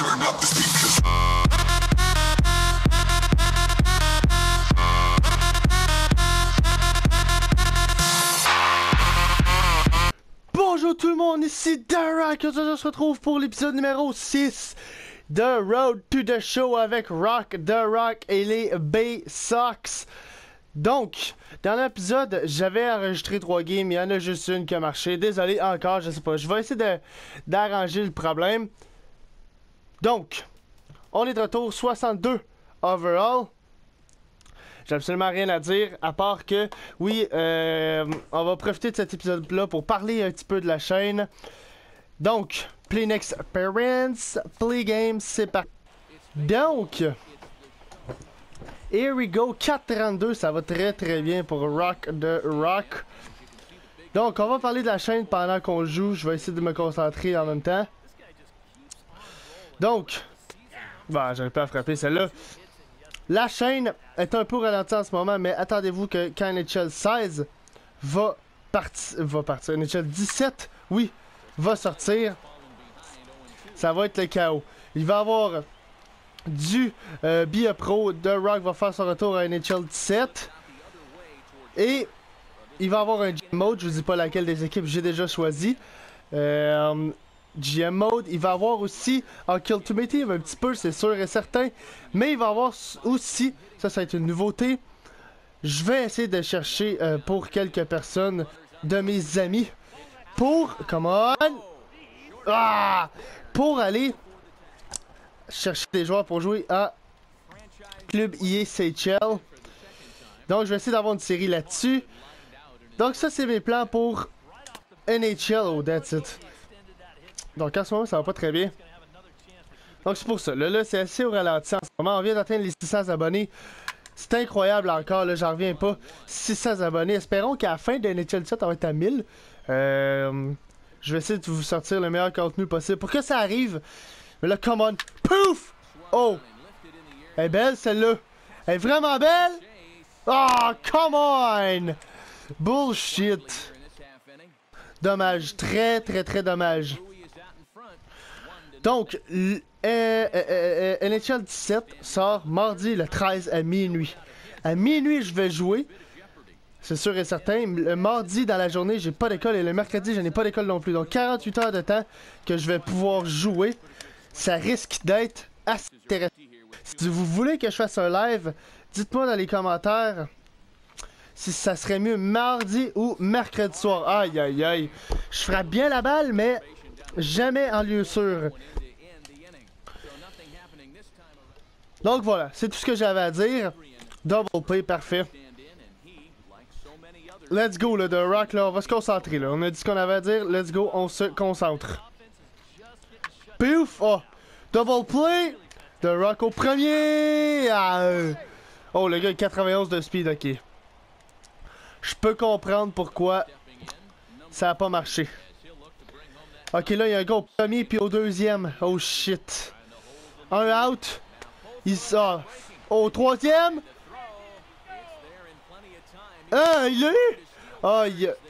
turn up the speakers. Bonjour tout le monde, ici Darak. Aujourd'hui on se retrouve pour l'épisode numéro 6 de Road to the Show avec Rock, The Rock et les B-Sox. Donc, dans l'épisode, j'avais enregistré 3 games, il y en a juste une qui a marché. Désolé encore, je sais pas. Je vais essayer d'arranger le problème. Donc, on est de retour, 62 overall. J'ai absolument rien à dire, à part que, oui, on va profiter de cet épisode-là pour parler un petit peu de la chaîne. Donc, Play Next Parents, Play Games, c'est parti. Donc, here we go, 4-32, ça va très très bien pour Rock the Rock. Donc, on va parler de la chaîne pendant qu'on joue, je vais essayer de me concentrer en même temps. Donc, bah, j'arrive pas à frapper celle-là. La chaîne est un peu ralentie en ce moment, mais attendez-vous que quand NHL 16 va partir, NHL 17, oui, va sortir, ça va être le chaos. Il va y avoir du BA Pro, The Rock va faire son retour à NHL 17, et il va y avoir un GM Mode, je vous dis pas laquelle des équipes j'ai déjà choisi. GM Mode, il va avoir aussi en Kill to Team un petit peu, c'est sûr et certain, mais il va avoir aussi, ça va être une nouveauté, je vais essayer de chercher pour quelques personnes de mes amis pour, come on, pour aller chercher des joueurs pour jouer à Club ESHL. Donc je vais essayer d'avoir une série là-dessus. Donc ça c'est mes plans pour NHL, oh that's it. Donc en ce moment ça va pas très bien. Donc c'est pour ça. Là c'est assez au ralenti en ce moment. On vient d'atteindre les 600 abonnés. C'est incroyable encore, là, j'en reviens pas. 600 abonnés. Espérons qu'à la fin de NHL 7 on va être à 1000. Je vais essayer de vous sortir le meilleur contenu possible pour que ça arrive. Mais là, come on. Pouf! Oh! Elle est belle celle-là. Elle est vraiment belle! Oh, come on! Bullshit. Dommage. Très, très, très dommage. Donc, NHL 17 sort mardi le 13 à minuit. À minuit, je vais jouer. C'est sûr et certain. Le mardi, dans la journée, j'ai pas d'école. Et le mercredi, je n'ai pas d'école non plus. Donc, 48 heures de temps que je vais pouvoir jouer. Ça risque d'être assez intéressant. Si vous voulez que je fasse un live, dites-moi dans les commentaires si ça serait mieux mardi ou mercredi soir. Aïe, aïe, aïe. Je frappe bien la balle, mais jamais en lieu sûr. Donc voilà, c'est tout ce que j'avais à dire. Double play, parfait. Let's go, là, The Rock, là, on va se concentrer, là. On a dit ce qu'on avait à dire, let's go, on se concentre. Pouf! Oh! Double play! The Rock au premier! Oh, le gars, 91 de speed, ok. Je peux comprendre pourquoi ça a pas marché. Ok, là, il y a un gars au premier puis au deuxième. Oh shit. Un out. Il sort. Au troisième. Ah, il l'a eu!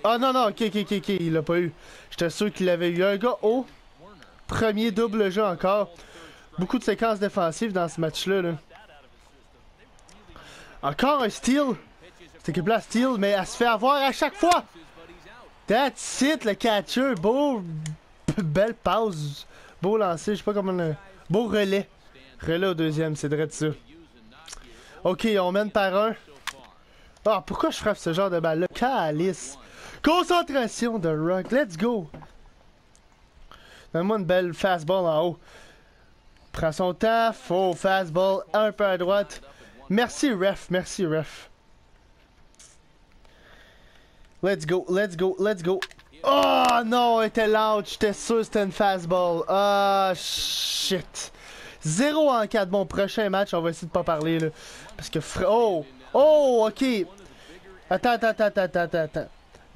Ah, non, non, ok, il l'a pas eu. J'étais sûr qu'il l'avait eu. Un gars au premier double jeu encore. Beaucoup de séquences défensives dans ce match-là. Là. Encore un steal. Cette équipe-là steal, mais elle se fait avoir à chaque fois. That's it, le catcher. Beau. Belle pause. Beau lancer, je sais pas comment le. Beau relais. Relais au deuxième, c'est vrai de ça. Ok, on mène par un. Ah, pourquoi je frappe ce genre de balle-là? Calice. Concentration de Rock. Let's go. Donne-moi une belle fastball en haut. Prends son temps. Faux fastball. Un peu à droite. Merci, ref. Merci, ref. Let's go. Let's go. Let's go. Oh non, elle était loud. J'étais sûr que c'était une fastball. Ah, shit. 0 en 4. Bon, prochain match, on va essayer de pas parler, là. Parce que... Oh! Oh, ok. Attends.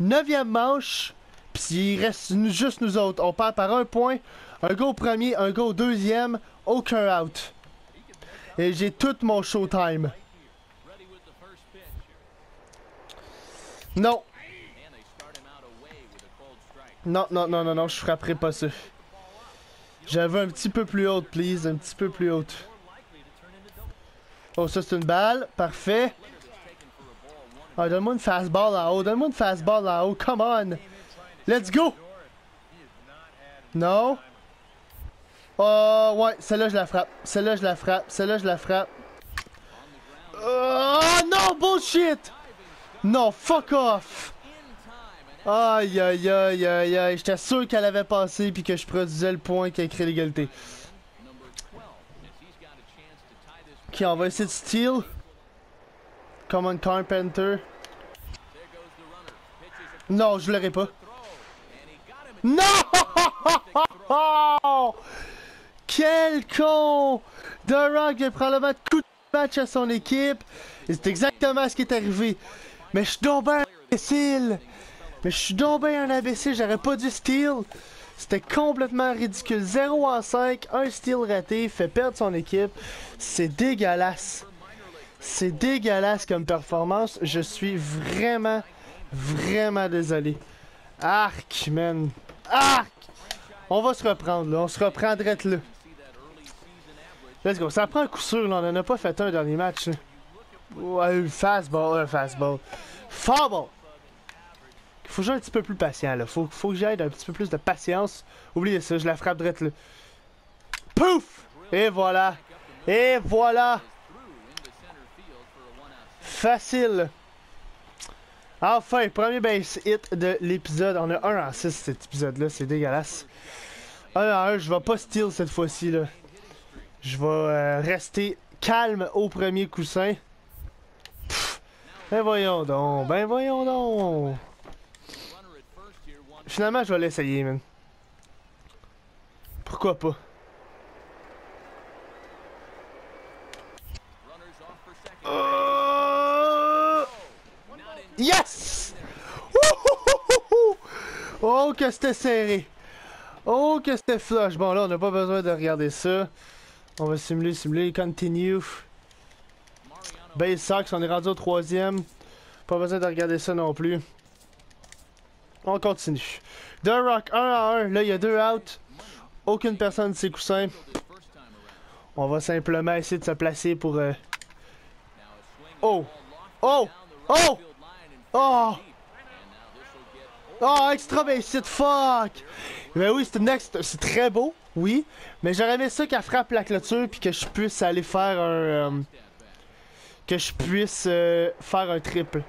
9e manche. Puis il reste juste nous autres. On perd par un point. Un go au premier, un go au deuxième. Aucun out. Et j'ai tout mon showtime. Non. Non, je frapperai pas ça. J'avais un petit peu plus haute, please. Un petit peu plus haute. Oh, ça c'est une balle. Parfait. Ah, donne-moi une fastball là-haut. Donne-moi une fastball là-haut. Come on. Let's go. Non. Oh, ouais. Celle-là, je la frappe. Celle-là, je la frappe. Celle-là, je la frappe. Oh, non, bullshit. Non, fuck off. Aïe, aïe, aïe, aïe, aïe. J'étais sûr qu'elle avait passé puis que je produisais le point qui a créé l'égalité. Ok, on va essayer de steal. Come on, Carpenter. Non, je l'aurais pas. Non! Quel con! The Rock vient probablement de coup de match à son équipe. Et c'est exactement ce qui est arrivé. Mais je suis donc ben un imbécile! Mais je suis donc ben un imbécile, j'aurais pas dû steal. C'était complètement ridicule. 0 en 5, un steal raté, fait perdre son équipe. C'est dégueulasse. C'est dégueulasse comme performance. Je suis vraiment, vraiment désolé. Arc, man. Arc! On va se reprendre, là. On se reprendrait là. Let's go. Ça prend un coup sûr, là. On en a pas fait un dernier match, là. Ouais, fastball, fastball. Fumble! Faut que j'aille un petit peu plus patient, là. Faut que j'aille un petit peu plus de patience. Oubliez ça, je la frappe drette, là. Pouf! Et voilà. Et voilà. Facile. Enfin, premier base hit de l'épisode. On a 1 en 6 cet épisode-là. C'est dégueulasse. 1 en 1, je vais pas steal cette fois-ci, là. Je vais rester calme au premier coussin. Pff, ben voyons donc. Ben voyons donc. Finalement, je vais l'essayer, man. Pourquoi pas? Yes! Oh, que c'était serré. Oh, que c'était flush. Bon, là, on n'a pas besoin de regarder ça. On va simuler, continue. Base Sox, on est rendu au 3e. Pas besoin de regarder ça non plus. On continue. The Rock, 1 à 1. Là, il y a 2 outs. Aucune personne de ses coussins. On va simplement essayer de se placer pour... Oh! Oh! Oh! Oh! Oh, extra base hit, fuck! Ben oui, c'est très beau, oui. Mais j'aurais aimé ça qu'elle frappe la clôture puis que je puisse aller faire un... que je puisse faire un triple.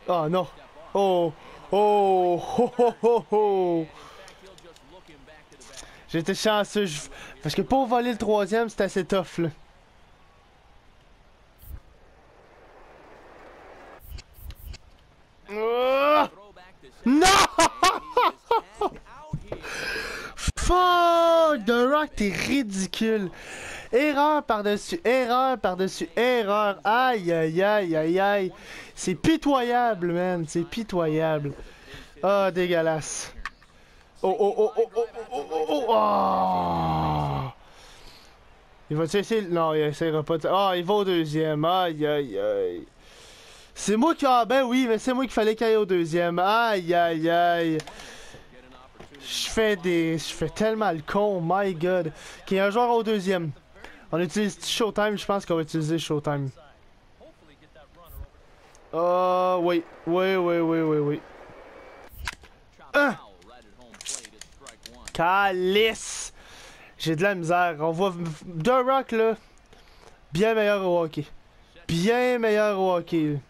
Oh non! Oh! Oh! Oh! Oh! Oh! Oh! J'étais chanceux, parce que pour voler le 3e, c'était assez tough, là. Non! Fuck! The Rock, t'es ridicule. Erreur par-dessus erreur par-dessus erreur. Aïe, aïe, aïe, aïe, aïe. C'est pitoyable, man. C'est pitoyable. Ah, oh, dégueulasse. Oh, oh, oh, oh, oh, oh, oh, oh, oh. Il va-tu essayer? Non, il essaiera pas de... Ah, oh, il va au 2e. Aïe, aïe, aïe. C'est moi qui... Ah, ben oui, mais c'est moi qu'il fallait qu'il aille au 2e. Aïe, aïe, aïe. Je fais tellement le con, my god. Ok, un joueur au 2e. On utilise Showtime, je pense qu'on va utiliser Showtime. Oui. Oui, oui, oui, oui, oui. Calice! J'ai de la misère. On voit The Rock, là. Bien meilleur au hockey. Bien meilleur au hockey.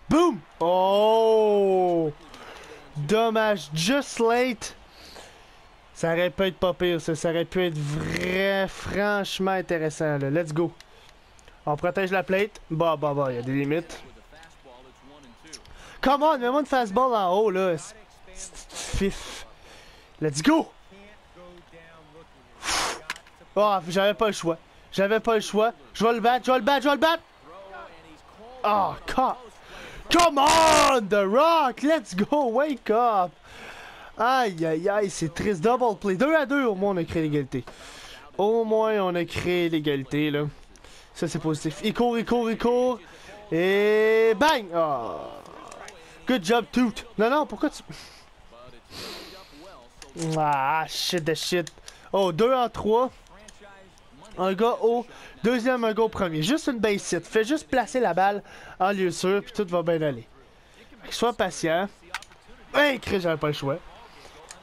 Boom! Oh! Dommage. Just late. Ça aurait pu être pas pire, ça. Ça aurait pu être franchement intéressant, là. Let's go. On protège la plate. Bah, il y a des limites. Come on, mets-moi une fastball en haut, là. Fif. Let's go! Oh, j'avais pas le choix. J'avais pas le choix. Je vais le battre, je vais le battre, je vais le battre! Oh, come on, The Rock! Let's go, wake up! Aïe, aïe, aïe, c'est triste. Double play. 2 à 2, au moins, on a créé l'égalité. Au moins, on a créé l'égalité, là. Ça, c'est positif. Il court, il court, il court. Et bang! Oh. Good job, Toot. Non, non, pourquoi tu... Ah, shit de shit. Oh, 2 en 3. Un gars au deuxième, un gars au premier. Juste une base hit. Fais juste placer la balle en lieu sûr, puis tout va bien aller. Sois patient. Hey, Chris, j'avais pas le choix.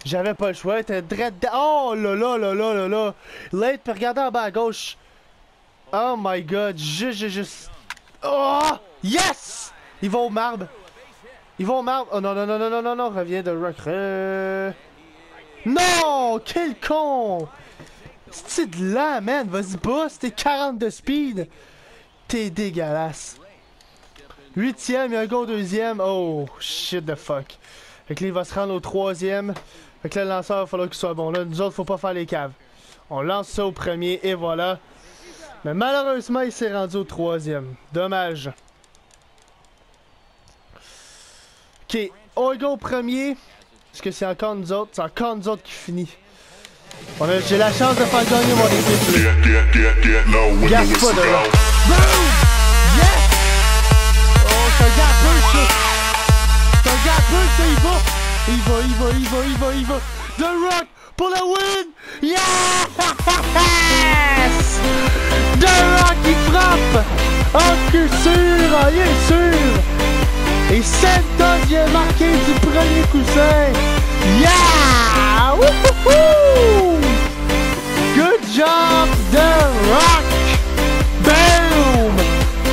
J'avais pas le choix. T'es dread. Oh là là là là là là. Late, puis regardez en bas à gauche. Oh my god. Juste. Oh! Yes! Ils vont au marbre. Ils vont au marbre. Oh non, non, non, non, non, non, non. Reviens de rock. Non! Quel con! C'est de là, man! Vas-y, boss! T'es 40 de speed! T'es dégueulasse! 8ème, il y a un gars au 2ème. Oh, shit the fuck. Fait que là, il va se rendre au 3ème. Fait que là, le lanceur, il va falloir qu'il soit bon. Là, nous autres, faut pas faire les caves. On lance ça au premier, et voilà. Mais malheureusement, il s'est rendu au 3ème. Dommage. Ok, on go au premier. Est-ce que c'est encore nous autres? C'est encore nous autres qui finit. J'ai la chance de faire gagner mon équipe. Gaffe pas de là. Boom! Yes! Oh, c'est un gars peu, ça! C'est un gars peu, ça, il va! Il va! The Rock pour le win! Yes! The Rock, il frappe! Oh, que sûr! Il est sûr! Et Santos vient marquer du premier coussin! Yeah! Wouhouhou! Good job, The Rock! Boom!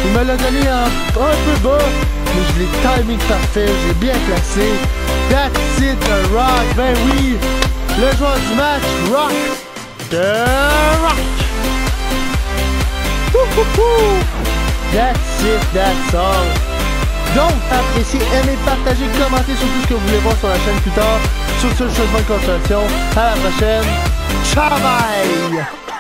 Il me l'a donné un peu bas, mais je l'ai timé parfait, j'ai bien placé. That's it, The Rock! Ben oui! Le joueur du match, Rock! The Rock! Wouhouhou! That's it, that's all! Donc, appréciez, aimez, partagez, commentez sur tout ce que vous voulez voir sur la chaîne plus tard. Sur ce, je vous souhaite bonne continuation. À la prochaine. Ciao, bye!